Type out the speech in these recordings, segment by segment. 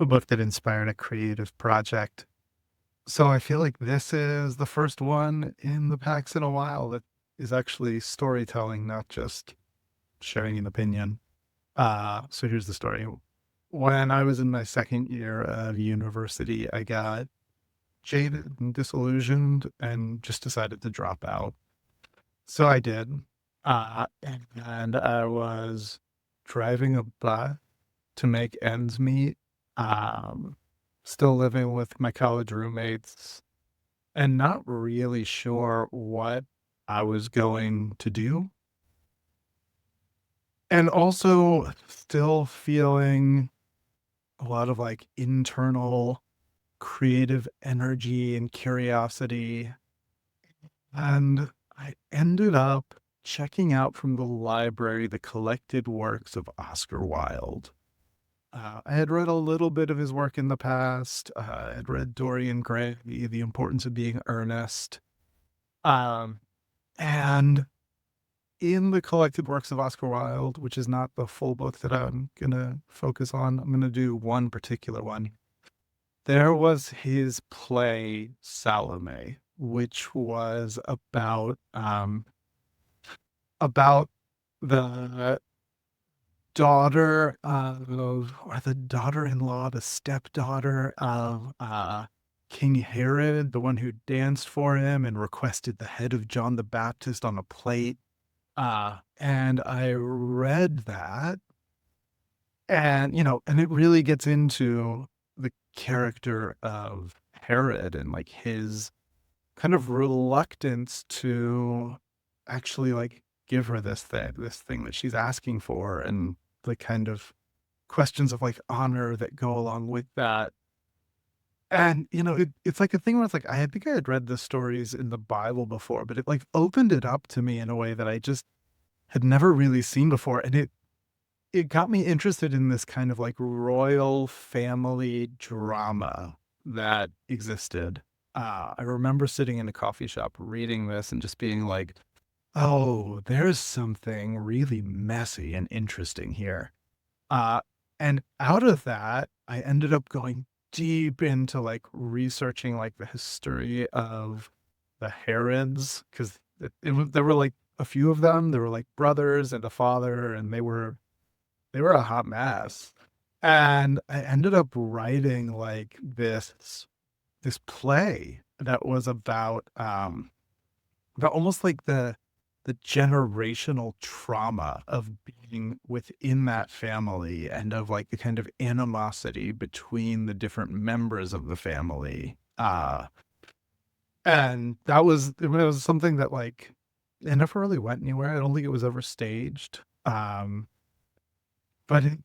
a book that inspired a creative project. So I feel like this is the first one in the packs in a while that is actually storytelling, not just sharing an opinion. So here's the story. When I was in my second year of university, I got jaded and disillusioned and just decided to drop out. So I did. And I was driving a bus to make ends meet. Um, Still living with my college roommates and not really sure what I was going to do. And also still feeling a lot of like internal creative energy and curiosity. And I ended up checking out from the library the collected works of Oscar Wilde. I had read a little bit of his work in the past. I had read Dorian Gray, The Importance of Being Earnest. Um, and in the collected works of Oscar Wilde, which is not the full book that I'm going to focus on, I'm going to do one particular one. There was his play Salome, which was about the daughter of, or the daughter-in-law, the stepdaughter of King Herod, the one who danced for him and requested the head of John the Baptist on a plate. And I read that, and and it really gets into the character of Herod and like his kind of reluctance to actually like give her this thing that she's asking for, and the kind of questions of like honor that go along with that. And it's like a thing where it's like I think I had read the stories in the Bible before, but it like opened it up to me in a way that I just had never really seen before. And it got me interested in this kind of like royal family drama that existed. I remember sitting in a coffee shop reading this and just being like, oh, there's something really messy and interesting here. Uh, and out of that, I ended up going deep into like researching like the history of the Herods, because there were like a few of them. There were like brothers and a father, and they were a hot mess. And I ended up writing like this play that was about almost like the generational trauma of being within that family, and of like the kind of animosity between the different members of the family. And it was something that like it never really went anywhere. I don't think it was ever staged. But it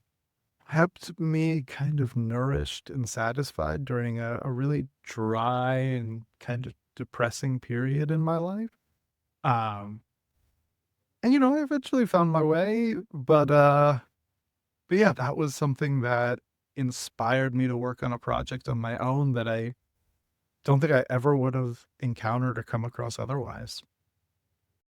kept me kind of nourished and satisfied during a really dry and kind of depressing period in my life. Um, and I eventually found my way, but yeah, that was something that inspired me to work on a project on my own that I don't think I ever would have encountered or come across otherwise.